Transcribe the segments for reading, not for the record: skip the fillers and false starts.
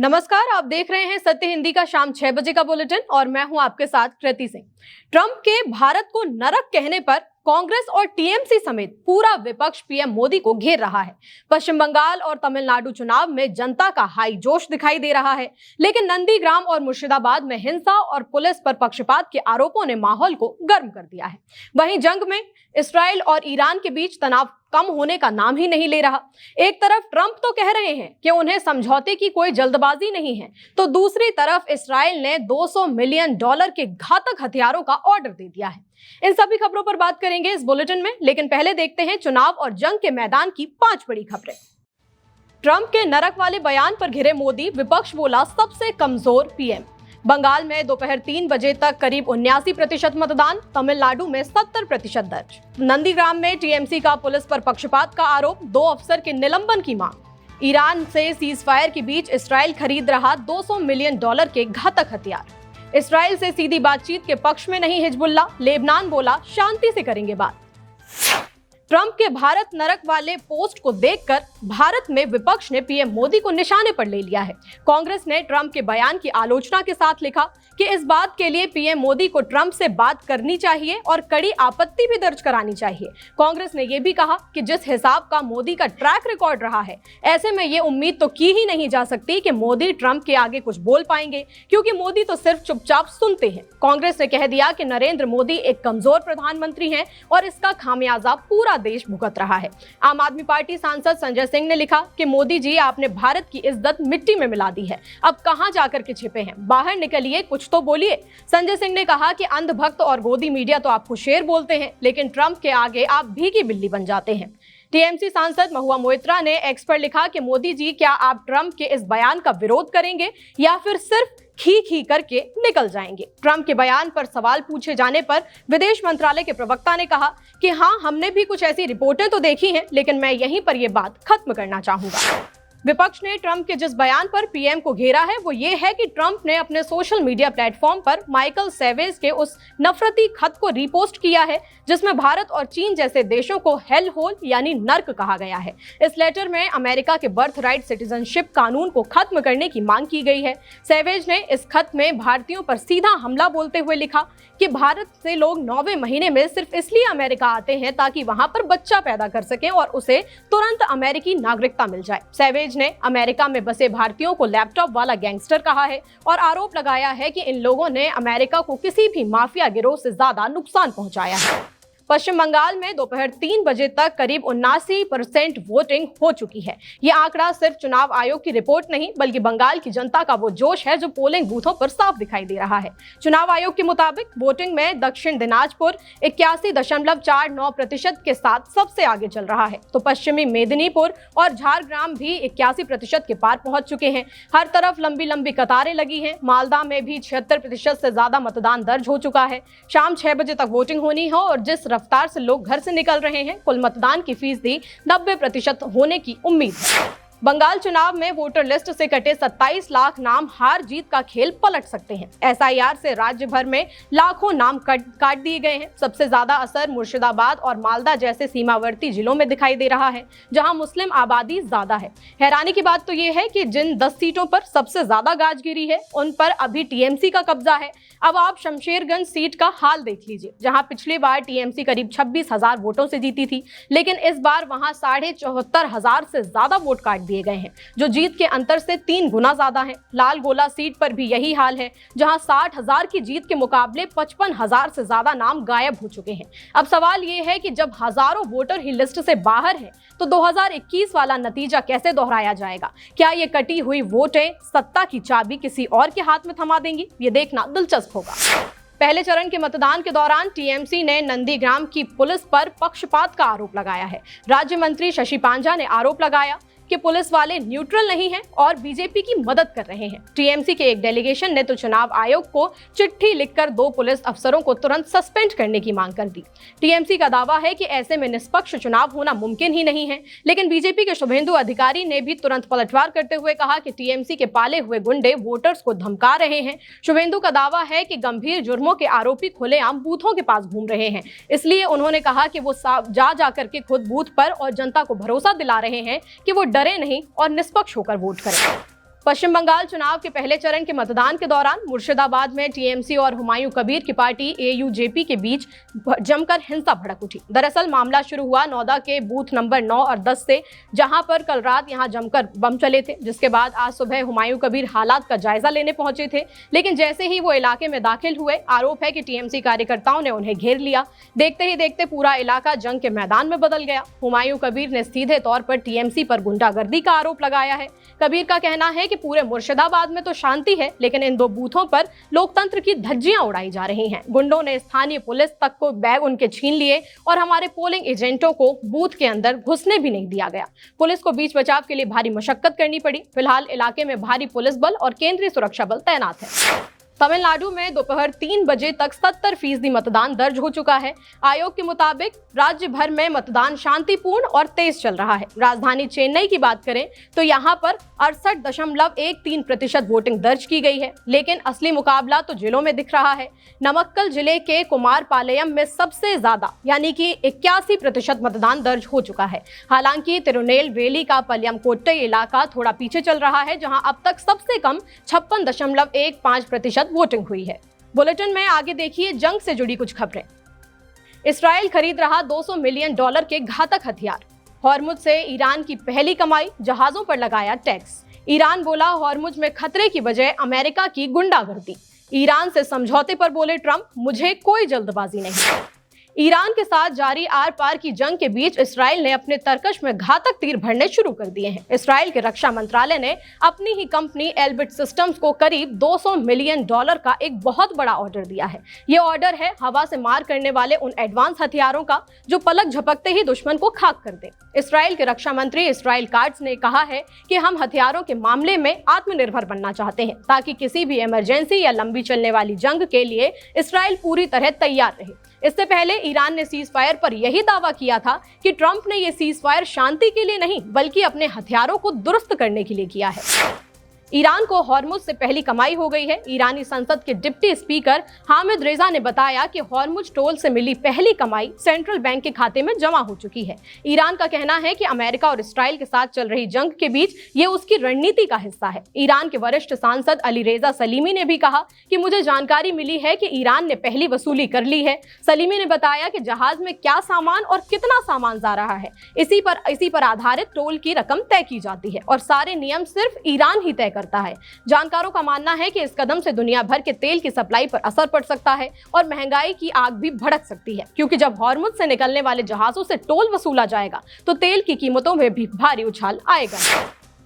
नमस्कार, आप देख रहे हैं सत्य हिंदी का शाम 6 बजे का बुलेटिन और मैं हूं आपके साथ कृति सिंह। ट्रंप के भारत को नरक कहने पर कांग्रेस और टीएमसी समेत पूरा विपक्ष पीएम मोदी को घेर रहा है। पश्चिम बंगाल और तमिलनाडु चुनाव में जनता का हाई जोश दिखाई दे रहा है, लेकिन नंदीग्राम और मुर्शिदाबाद में हिंसा और पुलिस पर पक्षपात के आरोपों ने माहौल को गर्म कर दिया है। वहीं जंग में इस्राइल और ईरान के बीच तनाव कम होने का नाम ही नहीं ले रहा। एक तरफ ट्रंप तो कह रहे हैं कि उन्हें समझौते की कोई जल्दबाजी नहीं है, तो दूसरी तरफ इस्राइल ने $200 मिलियन के घातक हथियारों का ऑर्डर दे दिया है। इन सभी खबरों पर बात करेंगे इस बुलेटिन में, लेकिन पहले देखते हैं चुनाव और जंग के मैदान की 5 बड़ी खबरें। ट्रंप के नरक वाले बयान पर घिरे मोदी, विपक्ष बोला सबसे कमजोर पीएम। बंगाल में दोपहर 3 बजे तक करीब 79% मतदान, तमिलनाडु में 70% दर्ज। नंदीग्राम में टीएमसी का पुलिस पर पक्षपात का आरोप, 2 अफसर के निलंबन की मांग। ईरान से सीज फायर के बीच इस्राइल खरीद रहा $200 मिलियन के घातक हथियार। इस्राइल से सीधी बातचीत के पक्ष में नहीं हिजबुल्ला, लेबनान बोला शांति से करेंगे बात। ट्रंप के भारत नरक वाले पोस्ट को देखकर भारत में विपक्ष ने पीएम मोदी को निशाने पर ले लिया है। कांग्रेस ने ट्रंप के बयान की आलोचना के साथ लिखा कि इस बात के लिए पीएम मोदी को ट्रंप से बात करनी चाहिए और कड़ी आपत्ति भी दर्ज करानी चाहिए। कांग्रेस ने यह भी कहा कि जिस हिसाब का मोदी का ट्रैक रिकॉर्ड रहा है, ऐसे में ये उम्मीद तो की ही नहीं जा सकती कि मोदी ट्रंप के आगे कुछ बोल पाएंगे, क्योंकि मोदी तो सिर्फ चुपचाप सुनते हैं। कांग्रेस ने कह दिया कि नरेंद्र मोदी एक कमजोर प्रधानमंत्री हैं और इसका खामियाजा पूरा देश भुगत रहा है। आम आदमी पार्टी सांसद संजय सिंह ने लिखा कि मोदी जी, आपने भारत की इज्जत मिट्टी में मिला दी है, अब कहां जाकर के छिपे हैं, बाहर निकलिए, कुछ तो बोलिए। संजय सिंह ने कहा कि अंधभक्त और गोदी मीडिया तो आपको शेर बोलते हैं, लेकिन ट्रंप के आगे आप भीगी बिल्ली बन जाते हैं। टीएमसी सांसद महुआ मोइत्रा ने एक्स पर लिखा कि मोदी जी, क्या आप ट्रंप के इस बयान का विरोध करेंगे या फिर सिर्फ खी करके निकल जाएंगे। ट्रंप के बयान पर सवाल पूछे जाने पर विदेश मंत्रालय के प्रवक्ता ने कहा कि हाँ, हमने भी कुछ ऐसी रिपोर्टें तो देखी हैं, लेकिन मैं यहीं पर यह बात खत्म करना चाहूंगा। विपक्ष ने ट्रंप के जिस बयान पर पीएम को घेरा है वो ये है कि ट्रंप ने अपने सोशल मीडिया प्लेटफॉर्म पर माइकल सैवेज के उस नफरती खत को रीपोस्ट किया है जिसमें भारत और चीन जैसे देशों को हेल होल यानी नर्क कहा गया है। इस लेटर में अमेरिका के बर्थ राइट सिटीजनशिप कानून को खत्म करने की मांग की गई है। सैवेज ने इस खत में भारतीयों पर सीधा हमला बोलते हुए लिखा कि भारत से लोग 9वें महीने में सिर्फ इसलिए अमेरिका आते हैं ताकि वहां पर बच्चा पैदा कर सकें और उसे तुरंत अमेरिकी नागरिकता मिल जाए। सैवेज ने अमेरिका में बसे भारतीयों को लैपटॉप वाला गैंगस्टर कहा है और आरोप लगाया है कि इन लोगों ने अमेरिका को किसी भी माफिया गिरोह से ज्यादा नुकसान पहुंचाया है। पश्चिम बंगाल में दोपहर 3 बजे तक करीब 79% वोटिंग हो चुकी है। यह आंकड़ा सिर्फ चुनाव आयोग की रिपोर्ट नहीं, बल्कि बंगाल की जनता का वो जोश है जो पोलिंग बूथों पर साफ दिखाई दे रहा है। चुनाव आयोग के मुताबिक वोटिंग में दक्षिण दिनाजपुर 81.49% के साथ सबसे आगे चल रहा है, तो पश्चिमी मेदिनीपुर और झारग्राम भी 81% के पार पहुंच चुके हैं। हर तरफ लंबी लंबी कतारें लगी हैं। मालदा में भी 76% से ज्यादा मतदान दर्ज हो चुका है। शाम 6 बजे तक वोटिंग होनी है और जिस रफ्तार से लोग घर से निकल रहे हैं, कुल मतदान की फीसदी 90% होने की उम्मीद है। बंगाल चुनाव में वोटर लिस्ट से कटे 27 लाख नाम हार जीत का खेल पलट सकते हैं। एसआईआर से राज्य भर में लाखों नाम काट दिए गए हैं। सबसे ज्यादा असर मुर्शिदाबाद और मालदा जैसे सीमावर्ती जिलों में दिखाई दे रहा है, जहां मुस्लिम आबादी ज्यादा है। हैरानी की बात तो ये है कि जिन 10 सीटों पर सबसे ज्यादा गाजगिरी है, उन पर अभी टीएमसी का कब्जा है। अब आप शमशेरगंज सीट का हाल देख लीजिए, जहां पिछली बार टीएमसी करीब 26,000 वोटों से जीती थी, लेकिन इस बार वहां 74,500 से ज्यादा वोट काट दिए गए हैं, जो जीत के अंतर से 3 गुना ज्यादा है। लाल गोला सीट पर भी यही हाल है, जहां 60,000 की जीत के मुकाबले 55,000 से ज्यादा नाम गायब हो चुके हैं। अब सवाल ये है कि जब हजारों वोटर ही लिस्ट से बाहर हैं, तो 2021 वाला नतीजा कैसे दोहराया जाएगा? क्या ये कटी हुई वोटें सत्ता की चाबी किसी और के हाथ में थमा देंगी? ये देखना दिलचस्प होगा। पहले चरण के मतदान के दौरान टीएमसी ने नंदीग्राम की पुलिस पर पक्षपात का आरोप लगाया है। राज्य मंत्री शशि पांजा ने आरोप लगाया कि पुलिस वाले न्यूट्रल नहीं हैं और बीजेपी की मदद कर रहे हैं। टीएमसी के एक डेलीगेशन ने तो चुनाव आयोग को चिट्ठी लिखकर 2 पुलिस अफसरों को तुरंत सस्पेंड करने की मांग कर दी। टीएमसी का दावा है कि ऐसे में निष्पक्ष चुनाव होना मुमकिन ही नहीं है, लेकिन बीजेपी के शुभेंदु अधिकारी ने भी तुरंत पलटवार करते हुए कहा कि टीएमसी के पाले हुए गुंडे वोटर्स को धमका रहे हैं। शुभेंदु का दावा है कि गंभीर जुर्मों के आरोपी खुलेआम बूथों के पास घूम रहे हैं, इसलिए उन्होंने कहा कि वो जा करके खुद बूथ पर और जनता को भरोसा दिला रहे हैं कि वो डरे नहीं और निष्पक्ष होकर वोट करें। पश्चिम बंगाल चुनाव के पहले चरण के मतदान के दौरान मुर्शिदाबाद में टीएमसी और हुमायूं कबीर की पार्टी एयूजेपी के बीच जमकर हिंसा भड़क उठी। दरअसल मामला शुरू हुआ नौदा के बूथ नंबर 9 और 10 से, जहां पर कल रात यहां जमकर बम चले थे, जिसके बाद आज सुबह हुमायूं कबीर हालात का जायजा लेने पहुंचे थे। लेकिन जैसे ही वो इलाके में दाखिल हुए, आरोप है कि टीएमसी कार्यकर्ताओं ने उन्हें घेर लिया। देखते ही देखते पूरा इलाका जंग के मैदान में बदल गया। हुमायूं कबीर ने सीधे तौर पर टीएमसी पर गुंडागर्दी का आरोप लगाया है। कबीर का कहना है कि पूरे मुर्शिदाबाद में तो शांति है, लेकिन इन 2 बूथों पर लोकतंत्र की धज्जियां उड़ाई जा रही हैं। गुंडों ने स्थानीय पुलिस तक को बैग उनके छीन लिए और हमारे पोलिंग एजेंटों को बूथ के अंदर घुसने भी नहीं दिया गया। पुलिस को बीच बचाव के लिए भारी मशक्कत करनी पड़ी। फिलहाल इलाके में भारी पुलिस बल और केंद्रीय सुरक्षा बल तैनात है। तमिलनाडु में दोपहर 3 बजे तक 70% मतदान दर्ज हो चुका है। आयोग के मुताबिक राज्य भर में मतदान शांतिपूर्ण और तेज चल रहा है। राजधानी चेन्नई की बात करें तो यहां पर 68.13% वोटिंग दर्ज की गई है, लेकिन असली मुकाबला तो जिलों में दिख रहा है। नमक्कल जिले के कुमारपालयम में सबसे ज्यादा यानी कि 81% मतदान दर्ज हो चुका है। हालांकि तिरुनेलवेली का पल्यमकोट्टई इलाका थोड़ा पीछे चल रहा है, जहां अब तक सबसे कम 56.15% वोटिंग हुई है। बुलेटिन में आगे देखिए जंग से जुड़ी कुछ खबरें। इस्राएल खरीद रहा $200 मिलियन के घातक हथियार। हॉर्मुज से ईरान की पहली कमाई, जहाजों पर लगाया टैक्स। ईरान बोला हॉर्मुज में खतरे की वजह अमेरिका की गुंडागर्दी। ईरान से समझौते पर बोले ट्रंप, मुझे कोई जल्दबाजी नहीं। ईरान के साथ जारी आर पार की जंग के बीच इसराइल ने अपने तरकश में घातक तीर भरने शुरू कर दिए हैं। इसराइल के रक्षा मंत्रालय ने अपनी ही कंपनी एल्बिट सिस्टम्स को करीब $200 मिलियन का एक बहुत बड़ा ऑर्डर दिया है। ये ऑर्डर है हवा से मार करने वाले उन एडवांस हथियारों का जो पलक झपकते ही दुश्मन को खाक कर दे। इसराइल के रक्षा मंत्री इसराइल काट्ज ने कहा है कि हम हथियारों के मामले में आत्मनिर्भर बनना चाहते हैं, ताकि किसी भी इमरजेंसी या लंबी चलने वाली जंग के लिए इसराइल पूरी तरह तैयार रहे। इससे पहले ईरान ने सीज फायर पर यही दावा किया था कि ट्रंप ने यह सीज फायर शांति के लिए नहीं बल्कि अपने हथियारों को दुरुस्त करने के लिए किया है। ईरान को हॉर्मुज से पहली कमाई हो गई है। ईरानी संसद के डिप्टी स्पीकर हामिद रेजा ने बताया कि हॉर्मुज टोल से मिली पहली कमाई सेंट्रल बैंक के खाते में जमा हो चुकी है। ईरान का कहना है कि अमेरिका और इसराइल के साथ चल रही जंग के बीच ये उसकी रणनीति का हिस्सा है। ईरान के वरिष्ठ सांसद अली रेजा सलीमी ने भी कहा कि मुझे जानकारी मिली है कि ईरान ने पहली वसूली कर ली है। सलीमी ने बताया कि जहाज में क्या सामान और कितना सामान जा रहा है, इसी पर आधारित टोल की रकम तय की जाती है और सारे नियम सिर्फ ईरान ही तय करता है। जानकारों का मानना है कि इस कदम से दुनिया भर के तेल की सप्लाई पर असर पड़ सकता है और महंगाई की आग भी भड़क सकती है, क्योंकि जब हॉर्मुज से निकलने वाले जहाजों से टोल वसूला जाएगा तो तेल की कीमतों में भी भारी उछाल आएगा।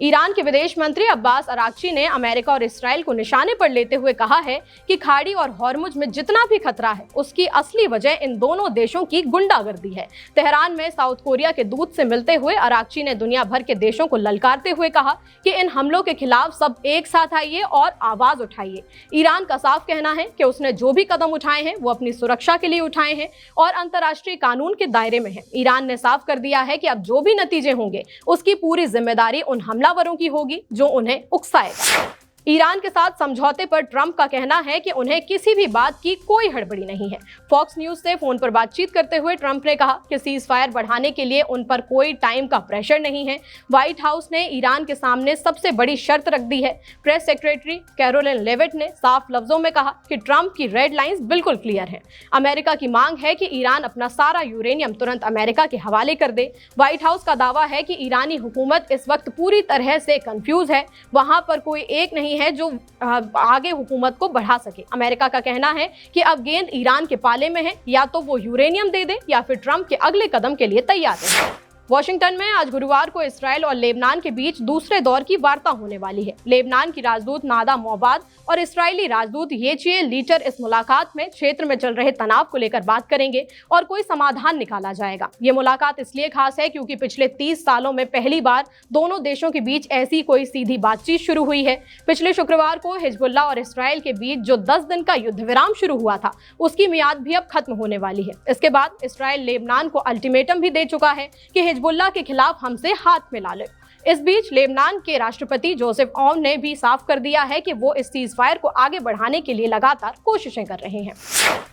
ईरान के विदेश मंत्री अब्बास अराक्ची ने अमेरिका और इसराइल को निशाने पर लेते हुए कहा है कि खाड़ी और हॉर्मुज में जितना भी खतरा है उसकी असली वजह इन दोनों देशों की गुंडागर्दी है। तेहरान में साउथ कोरिया के दूत से मिलते हुए अराक्ची ने दुनिया भर के देशों को ललकारते हुए कहा कि इन हमलों के खिलाफ सब एक साथ आइए और आवाज उठाइए। ईरान का साफ कहना है कि उसने जो भी कदम उठाए हैं वो अपनी सुरक्षा के लिए उठाए हैं और अंतर्राष्ट्रीय कानून के दायरे में है। ईरान ने साफ कर दिया है कि अब जो भी नतीजे होंगे उसकी पूरी जिम्मेदारी उन हमलावरों की होगी जो उन्हें उकसाएगा। ईरान के साथ समझौते पर ट्रंप का कहना है कि उन्हें किसी भी बात की कोई हड़बड़ी नहीं है। फॉक्स न्यूज से फोन पर बातचीत करते हुए ट्रंप ने कहा कि सीज फायर बढ़ाने के लिए उन पर कोई टाइम का प्रेशर नहीं है। व्हाइट हाउस ने ईरान के सामने सबसे बड़ी शर्त रख दी है। प्रेस सेक्रेटरी कैरोलिन लेविट ने साफ लफ्जों में कहा कि ट्रंप की रेड लाइंस बिल्कुल क्लियर हैं। अमेरिका की मांग है कि ईरान अपना सारा यूरेनियम तुरंत अमेरिका के हवाले कर दे। व्हाइट हाउस का दावा है कि ईरानी हुकूमत इस वक्त पूरी तरह से कंफ्यूज है, वहां पर कोई एक नहीं है जो आगे हुकूमत को बढ़ा सके। अमेरिका का कहना है कि अब गेंद ईरान के पाले में है, या तो वो यूरेनियम दे दे या फिर ट्रंप के अगले कदम के लिए तैयार है। वाशिंगटन में आज गुरुवार को इसराइल और लेबनान के बीच दूसरे दौर की वार्ता होने वाली है। लेबनान की राजदूत नादा मोबाद और इस्राएली राजदूत येचिएल लीटर इस मुलाकात में क्षेत्र में चल रहे तनाव को लेकर बात करेंगे और कोई समाधान निकाला जाएगा। ये मुलाकात इसलिए खास है क्योंकि पिछले 30 सालों में पहली बार दोनों देशों के बीच ऐसी कोई सीधी बातचीत शुरू हुई है। पिछले शुक्रवार को हिजबुल्लाह और इसराइल के बीच जो 10 दिन का युद्ध विराम शुरू हुआ था उसकी मियाद भी अब खत्म होने वाली है। इसके बाद इसराइल लेबनान को अल्टीमेटम भी दे चुका है कि हिजबुल्लाह के खिलाफ हमसे हाथ मिला ले। इस बीच लेबनान के राष्ट्रपति जोसेफ औन ने भी साफ कर दिया है कि वो इस सीज फायर को आगे बढ़ाने के लिए लगातार कोशिशें कर रहे हैं।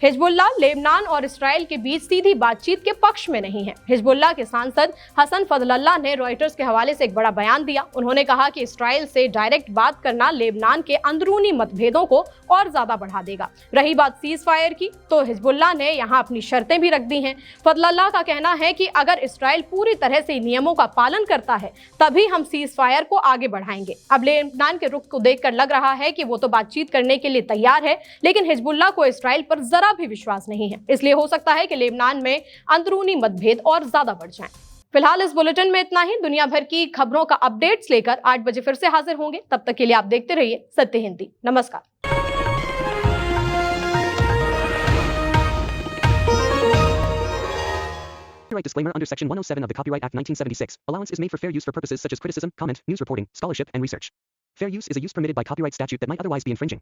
हिजबुल्लाह लेबनान और इसराइल के बीच सीधी बातचीत के पक्ष में नहीं है। हिजबुल्लाह के सांसद हसन फजलल्लाह ने रॉयटर्स के हवाले से एक बड़ा बयान दिया। उन्होंने कहा कि इसराइल से डायरेक्ट बात करना लेबनान के अंदरूनी मतभेदों को और ज्यादा बढ़ा देगा। रही बात सीज फायर की, तो हिजबुल्लाह ने यहाँ अपनी शर्तें भी रख दी हैं। फजलल्लाह का कहना है कि अगर इसराइल पूरी तरह से नियमों का पालन करता है तभी हम सीज फायर को आगे बढ़ाएंगे। अब लेबनान के रुख को देखकर लग रहा है कि वो तो बातचीत करने के लिए तैयार है, लेकिन हिजबुल्लाह को इसराइल पर जरा भी विश्वास नहीं है। इसलिए हो सकता है कि लेबनान में अंदरूनी मतभेद और ज्यादा बढ़ जाएं। फिलहाल इस बुलेटिन में इतना ही। दुनिया भर की खबरों का अपडेट्स लेकर 8 बजे फिर से हाजिर होंगे। तब तक के लिए आप देखते रहिए सत्य हिंदी। नमस्कार। Copyright disclaimer under Section 107 of the Copyright Act 1976. Allowance is made for fair use for purposes such as criticism, comment, news reporting, scholarship, and research. Fair use is a use permitted by copyright statute that might otherwise be infringing.